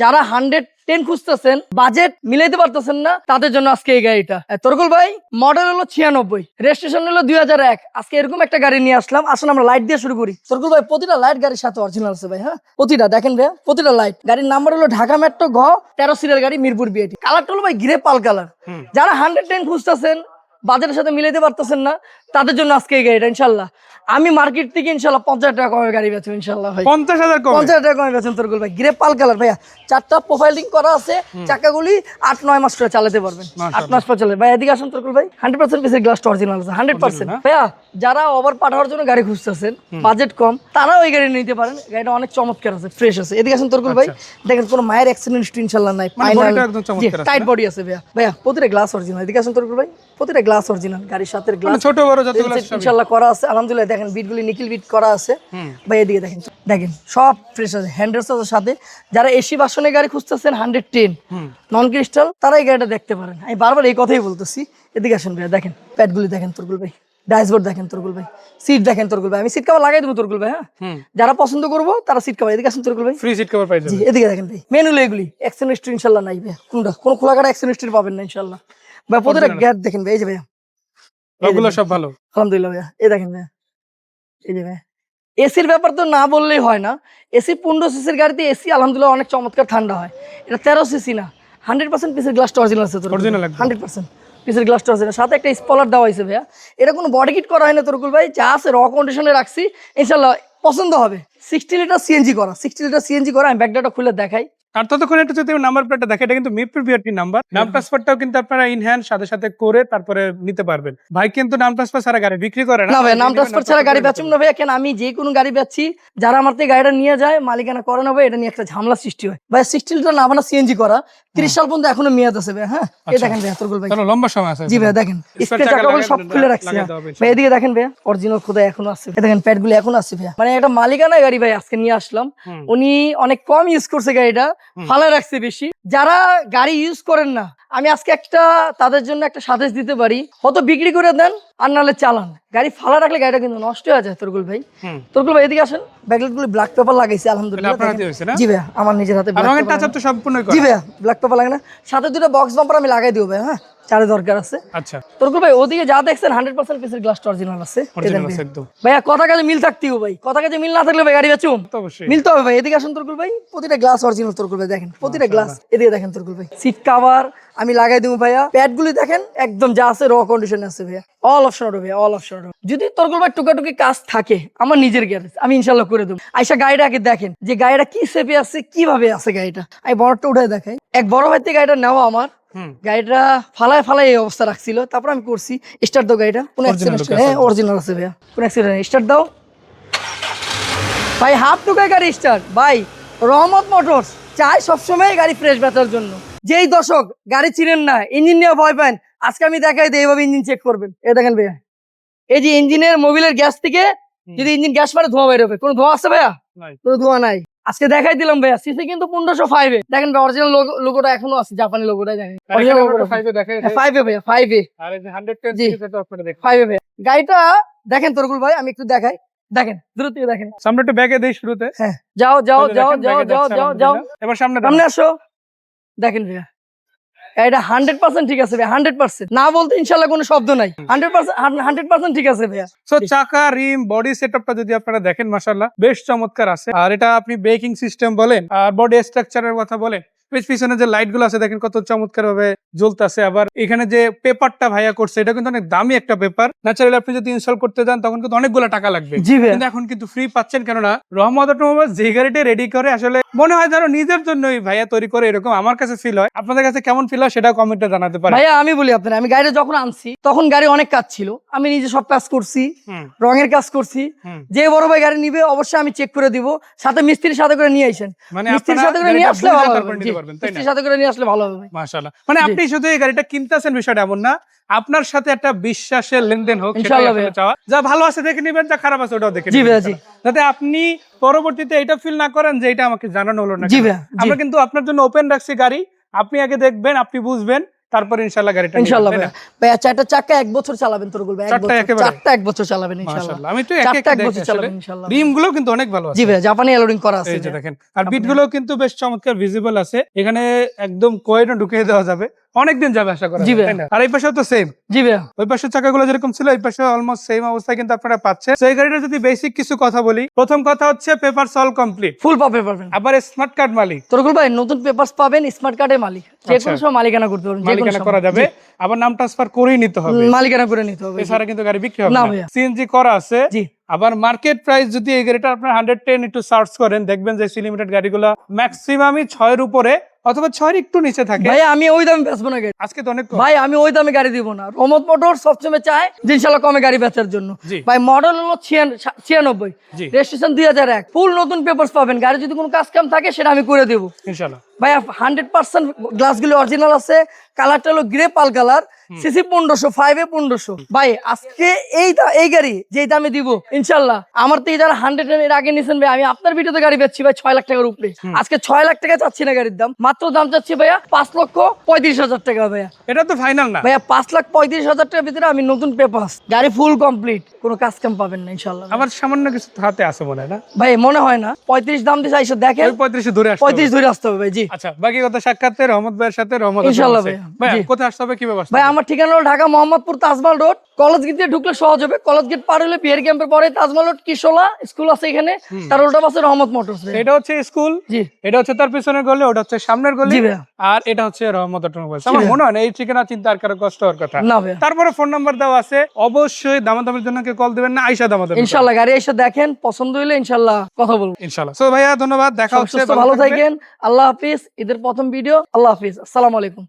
যারা 110 খুঁজতেছেন, বাজেট মিলাইতে পারতেছেন না, তাদের জন্য আজকে এই গাড়িটা। তরকুল ভাই, মডেল হলো 96, রেজিস্ট্রেশন হলো 2001। আজকে এরকম একটা গাড়ি নিয়ে আসলাম। আসলে আমরা লাইট দিয়ে শুরু করি। তরকুল ভাই, প্রতিটা লাইট গাড়ির সাথে অরিজিনাল আছে ভাই। হ্যাঁ, প্রতিটা দেখেন ভাই, প্রতিটা লাইট। গাড়ির নাম্বার হলো ঢাকা মেট্রো ঘ 13 সিরিয়াল গাড়ি, মিরপুর বিআইটি। কালারটা হলো ভাই গ্রে পাল কালার। যারা 110 খুঁজতেছেন, বাজেটের সাথে মিলাইতে পারতেছেন না, তাদের জন্য আজকে এই গাড়িটা। ইনশাল্লাহ আমি মার্কেট থেকে ইনশাল্লাহ 50 টাকা কমে গাড়ি বেচবো ইনশাল্লাহ ভাই। 50,000 কম, 50 টাকা কমে বেচেন তরকুল ভাই। গ্রে পাল কালার ভাইয়া, 4টা প্রোফাইলিং করা আছে, চাকাগুলি 8-9 মাস করে চালাতে পারবেন। 8 মাস পর চলে ভাই। এদিকে আসুন তরকুল ভাই, 100% পিসের গ্লাসটা অরিজিনাল আছে 100%। ভাইয়া, যারা ওভার পাঠানোর জন্য গাড়ি খুঁজতেছেন, বাজেট কম, তারাও এই গাড়ি নিতে পারেন। গাড়িটা অনেক চমৎকার আছে, ফ্রেশ আছে। এদিকে আসুন তরকুল ভাই, দেখেন কোনো মায়ের অ্যাক্সিডেন্ট হিস্ট্রি ইনশাআল্লাহ নাই। টাইট বডি আছে ভাইয়া। ভাইয়া, প্রতিটা গ্লাস অরিজিনাল। এদিকে আসুন তরকুল ভাই, প্রতিটা গ্লাস অরিজিনাল। গাড়ির সাথে গ্লাস ছোট বড় যতগুলো ইনশাআল্লাহ করা আছে আলহামদুলিল্লাহ। দেখেন বিটগুলি নিকেল বিট করা আছে ভাই। এদিকে দেখেন, দেখেন সব ফ্রেশ আছে, হ্যান্ডেলস আছে সাথে। যারা এসি বাসনের গাড়ি খুঁজতেছেন 110 নন ক্রিস্টাল, তারা এই গাড়িটা দেখতে পারেন। আমি বারবার এই কথাই বলতেছি। এদিকে আসেন ভাইয়া, দেখেন প্যাডগুলি দেখেন তরকুল ভাই, ড্যাশবোর্ড দেখেন তরকুল ভাই, সিট দেখেন তরকুল ভাই। আমি সিট কভার লাগাই দেবো তরকুল ভাই। হ্যাঁ, যারা পছন্দ করবো তারা সিট কভার। এদিকে আসেন তরকুল ভাই, ফ্রি সিট কভার পাই যাবেন। জি, এদিকে দেখেন ভাই, মেনুলে এগুলি অ্যাক্সিডেন্ট হিস্ট্রি ইনশাআল্লাহ নাই ভাই। কোনটা কোনো খোলা কাটা অ্যাক্সিডেন্ট হিস্ট্রি পাবেন না ইনশাআল্লাহ ভাই। প্রতিটা গ্যাট দেখেন ভাই। এই যে ভাইয়া, ওগুলো সব ভালো আলহামদুলিল্লাহ ভাইয়া। এই দেখেন ভাইয়া, এই যে ভাইয়া, এসির ব্যাপার তো না বললেই হয় না। এসি 15 সিসির গাড়িতে এসি আলহামদুলিল্লাহ অনেক চমৎকার ঠান্ডা হয়। এটা 13 সিসি না, 100% পিসের গ্লাসটা অরিজিনাল আছে। 100% পিসের গ্লাসটা অরিজিনাল, সাথে একটা স্পলার দেওয়া হয়েছে ভাইয়া। এটা কোনো বডি কিট করা হয় না তরকুল ভাই, যা আছে র কন্ডিশনে রাখছি। ইনশাআল্লাহ পছন্দ হবে। 60 লিটার সিএনজি করা, 60 লিটার সিএনজি করা। আমি ব্যাকডাটা খুলে দেখাই। আর ততক্ষণ একটু যদি নাম্বার প্লেটটা দেখে, এটা কিন্তু মিরপুর বিআরটি নাম্বার। নাম ট্রান্সফারটাও কিন্তু আপনারা ইন হ্যান্ড সাথে সাথে করে তারপরে নিতে পারবেন। ভাই কিন্তু নাম ট্রান্সফার ছাড়া গাড়ি বিক্রি করে না। না ভাই, নাম ট্রান্সফার ছাড়া গাড়ি বেচুম না ভাইয়া। কেন, আমি যে কোনো গাড়ি বেচছি, যারা আমার থেকে গাড়িটা নিয়ে যায় মালিকানা করে না ভাই, এটা নিয়ে একটা ঝামেলা সৃষ্টি হয় ভাই। 60 লিটার না বানা সিএনজি করা, 30 সাল পর্যন্ত এখনো মেয়াদ আছে ভাই। হ্যাঁ, এই দেখেন ভাই তরকুল ভাই, লম্বা সময় আছে। জি ভাই, দেখেন স্পেস চাকাগুলো সব খুলে রাখছি ভাই। এদিকে দেখেন ভাই, অরিজিনাল খোদা এখনো আছে। এই দেখেন প্যাডগুলো এখনো আছে ভাই। মানে একটা মালিকানা গাড়ি ভাই, আজকে নিয়ে আসলাম। উনি অনেক কম ইউজ করছে গাড়িটা, ফালা রাখছে বেশি। যারা গাড়ি ইউজ করেন না, আমি আজকে একটা তাদের জন্য একটা সাজেস্ট দিতে পারি। হয়তো বিক্রি করে দেন আর নাহলে চালান। গাড়ি ফালা রাখলে গাড়িটা কিন্তু নষ্ট হয়ে যায় তরকুল ভাই। তরকুল ভাই এদিকে আসেন, ব্যাকলাইটগুলো ব্ল্যাক পেপার লাগাইছে আলহামদুলিল্লাহ। জি ভাই, আমার নিজের হাতে রঙের টাচ আপ তো সম্পূর্ণ করা। জি ভাই, ব্ল্যাক পেপার লাগে না, সাথে দুটো বক্স বাম্পার আমি লাগাই দিব ভাই। হ্যাঁ, চারে দরকার আছে। আচ্ছা তরকুল ভাই, ওদিকে যা দেখছেন 100% পিসের গ্লাসটা অরিজিনাল আছে। একদম ভাইয়া, কথা কাজে মিল থাকতেই ভাই। কথা কাজে মিল না থাকলে ভাই গাড়ি বেচুম, অবশ্যই মিলতে হবে ভাই। এদিকে আসুন তরকুল ভাই, প্রতিটা গ্লাস অরিজিনাল তরকুল ভাই। দেখেন প্রতিটা গ্লাস। এদিকে দেখেন তরকুল ভাই, সিট কভার আমি লাগাই দিব ভাইয়া। প্যাডগুলি দেখেন একদম যা আছে র কন্ডিশনে আছে ভাইয়া। অল অপশন অটো ভাইয়া, অল অপশন অটো। যদি তরকুল ভাই টুকাটুকি কাজ থাকে আমার নিজের গ্যারেজ, আমি ইনশাল্লাহ করে দেবো। আইসা গাড়িটা আগে দেখেন যে গাড়িটা কি শেপে আছে, কিভাবে আছে গাড়িটা। আমি বড়টা উঠে দেখাই। এক বড় ভাই থেকে গাড়িটা নেওয়া আমার, গাড়িটা ফালায় ফালায় এই অবস্থা রাখছিল, তারপর আমি করছি। স্টার্ট দাও গাড়িটা, কোন অ্যাক্সিডেন্ট? হ্যাঁ, অরিজিনাল আছে ভাইয়া, কোন অ্যাক্সিডেন্ট? স্টার্ট দাও ভাই, হাফ টুকায় গাড়ি স্টার্ট ভাই। রহমত মোটরস চাই সবসময় গাড়ি ফ্রেশ বেচার জন্য। যেই দর্শক গাড়ি চিনেন না, ইঞ্জিন নিয়ে ভয় পান, আজকে আমি দেখাই দিই এইভাবে ইঞ্জিন চেক করবেন। এই দেখেন ভাইয়া, এই যে ইঞ্জিনের মোবিলের গ্যাস থেকে যদি ইঞ্জিন গ্যাস মারে ধোঁয়া বের হবে। কোনো ধোঁয়া আছে ভাইয়া? কোনো ধোঁয়া নাই। আজকে দেখাই দিলাম ভাইয়া। সিসি কিন্তু 1505 এ। দেখেন ভাই, অরিজিনাল লোগোটা এখনো আছে, জাপানি লোগোটা। দেখেন অরিজিনাল লোগোটা 5 এ দেখেন। 5 এ ভাইয়া, 5 এ। আর এই যে 110 সিসি তো আপনারা দেখেন 5 এ ভাইয়া। গাড়িটা দেখেন তরকুল ভাই, আমি একটু দেখাই। দেখেন দ্রুত দেখেন, সামনে একটু ব্যাগে দেই শুরুতে। হ্যাঁ, যাও যাও যাও যাও যাও যাও যাও, এবার সামনে আসো। দেখেন ভাইয়া, এটা 100% ঠিক আছে ভাই। 100% না বলতে ইনশাআল্লাহ কোনো শব্দ নাই। 100% ঠিক আছে ভাইয়া। সো চাকা, রিম, বডি সেটআপটা যদি আপনারা দেখেন, মাশাআল্লাহ বেশ চমৎকার আছে। আর এটা আপনি ব্রেকিং সিস্টেম বলেন আর বডি স্ট্রাকচারের কথা বলেন, পিছনে যে লাইট গুলো আছে দেখেন কত চমৎকার ভাবে জ্বলতেছে। আবার এখানে যে পেপারটা ভাইয়া করছে, এটা কিন্তু অনেক দামি একটা পেপার। ন্যাচারালি আপনি যদি ইনস্টল করতে যান তখন কিন্তু অনেকগুলো টাকা লাগবে, কিন্তু এখন কিন্তু ফ্রি পাচ্ছেন। কেননা রহমত অটোমোবাইলস যে গাড়িটা রেডি করে আসলে মনে হয় যেন নিজের জন্যই ভাইয়া তৈরি করে, এরকম আমার কাছে ফিল হয়। আপনাদের কাছে কেমন ফিল হয় সেটা কমেন্টে জানাতে পারেন ভাইয়া। আমি বলি আপনার, আমি গাড়িটা যখন আনছি তখন গাড়ি অনেক কাজ ছিল, আমি নিজে সব কাজ করছি, রঙের কাজ করছি। যে বড় ভাই গাড়ি নিবে অবশ্যই আমি চেক করে দিব, সাথে মিস্ত্রির সাথে করে নিয়ে আইছেন। মানে মিস্ত্রির সাথে করে নিয়ে আসলে ভালো হবে, মিস্ত্রির সাথে করে নিয়ে আসলে ভালো হবে মাশাআল্লাহ। মানে আপনি শুধু এই গাড়িটা কিনতেছেন বিষয়টা এমন না, আপনার সাথে একটা বিশ্বাসের লেনদেন হোক, যা ভালো আছে দেখে নিবেন, যা খারাপ আছে ওটাও দেখে নিবেন, যাতে আপনি পরবর্তীতে এটা ফিল না করেন যে এটা আমাকে জানানো হলো না। আমরা কিন্তু আপনার জন্য ওপেন রাখছি গাড়ি, আপনি আগে দেখবেন, আপনি বুঝবেন, তারপর ইনশাআল্লাহ গাড়িটা নিবেন, ইনশাআল্লাহ তাই না? ভাইয়া চারটা চাকা 1 বছর চালাবেন তোর বলবে, 1 চারটা বছর একেবারে? চারটা 1 বছর চালাবেন ইনশাআল্লাহ। মাশাআল্লাহ, আমি তো এক চারটা এক 1 বছর চালাবেন ইনশাআল্লাহ। রিম গুলো কিন্তু অনেক ভালো আছে। জি ভাইয়া, জাপানি অ্যালোরিং করা আছে এই যে ভাইয়া। দেখেন, আর বিট গুলো কিন্তু বেশ চমৎকার ভিজিবল আছে, এখানে একদম কয়েনও ঢুকিয়ে দেওয়া যাবে, অনেকদিন যাবে আশা করা জি যায়, ভাইয়া। তাই না? আর এই পাশেও তো সেম, জি ভাইয়া। ওই পাশের চাকাগুলো যেরকম ছিল এই পাশে অলমোস্ট সেম অবস্থায় কিন্তু আপনারা পাচ্ছেন। সেই গাড়িটা যদি বেসিক কিছু কথা বলি, প্রথম কথা হচ্ছে পেপারস অল কমপ্লিট, ফুল পাবে পাবেন আবার স্মার্ট কার্ড মালিক, তোরকুল ভাই, নতুন পেপারস পাবেন, স্মার্ট কার্ডের মালিক, যে আচ্ছা। কোনো সময় মালিকানা করতে পারবেন, যে কোনো মালিকানা সময় করা যাবে, আবার নাম ট্রান্সফার করেই নিতে হবে, মালিকানা করে নিতে হবে। এছাড়া কিন্তু গাড়ি বিক্রি হবে না না। ভাইয়া। সিএনজি করা আছে। জি। আবার মার্কেট প্রাইস যদি এই গাড়িটা আপনার 110 একটু সার্চ করেন, দেখবেন যে সি লিমিটেড গাড়িগুলো ম্যাক্সিমামই 6 এর উপরে অথবা 6 এর একটু নিচে থাকে। ভাই আমি ওই দামে বেচবো না গাড়ি, আজকে তো অনেক কম। ভাই আমি ওই দামে গাড়ি দিব না। রহমত মোটর সবসময় চায় যে ইনশাআল্লাহ কমে গাড়ি বেচার জন্য। জি। ভাই মডেল হলো 96, জি। রেজিস্ট্রেশন 2001, ফুল নতুন পেপারস পাবেন। গাড়ি যদি কোনো কাজ কাম থাকে সেটা আমি করে দেবো ইনশাআল্লাহ। ভাই। 100% গ্লাসগুলো অরিজিনাল আছে, কালারটা হলো গ্রে পাল কালার, সিসি 1500, 5 এ 1500। ভাই আজকে এই গাড়ি যেই দামে দিব ইনশাআল্লাহ, আমার থেকে যারা 100 এর আগে নিছেন ভাই, আমি আপনার ভিডিওতে গাড়ি বেচছি ভাই 6 লাখ টাকার উপরে। আজকে 6 লাখ টাকা চাচ্ছি না গাড়ির দাম, মাত্র দাম চাচ্ছি ভাইয়া 5,35,000 টাকা ভাইয়া। এটা তো ফাইনাল না ভাইয়া 5,35,000 টাকার ভিতরে আমি নতুন পেপারস, গাড়ি ফুল কমপ্লিট, কোনো কাজ কাম পাবেন না ইনশাআল্লাহ। আবার সামান্য কিছু হাতে আছে মনে হয় না? ভাই মনে হয় না, 35 দাম দিছে, আইসা দেখেন, ওই 35 ধরে আসতে হবে। 35 ধরে আসতে হবে ভাই। জি আচ্ছা, বাকি কথা সাক্ষাতে রহমত ভাইয়ের সাথে, রহমত ইনশাআল্লাহ আছে। ভাইয়া। ভাইয়া জি। কোথায় আসতে হবে, কি ব্যবস্থা? ভাই আমার ঠিকানা হলো Dhaka Mohammadpur Taj Mahal road, college gate দিয়ে ঢুকলে সহজ হবে। কলেজ গেট পার হলে বিহার ক্যাম্পের পরে তাজমহল রোড কিশোলা স্কুল আছে, এখানে তার উল্টা পাশে রহমত মোটরস। এটা হচ্ছে স্কুল, জি এটা হচ্ছে তার পিছনের গলি, ওটা হচ্ছে সামনের গলি, জি ভাইয়া। আর এটা হচ্ছে রহমত অটোমোবাইলস। আমার মনে হয় না এই ঠিকানা চিন্তা আর কারো কষ্ট হওয়ার কথা। না ভাইয়া। তারপরে ফোন নাম্বার দেওয়া আছে, অবশ্যই দামাদামির জন্য কেউ কল দিবেন না, আইসা দামাদামি ইনশাআল্লাহ গাড়ি এসে দেখেন, পছন্দ হইলে ইনশাআল্লাহ কথা বলবো। ইনশাআল্লাহ। সো ভাইয়া ধন্যবাদ, দেখা হচ্ছে, সুস্থ ভালো থাকেন, আল্লাহ হাফিজ। ঈদের প্রথম ভিডিও, আল্লাহ হাফিজ, আসসালামু আলাইকুম।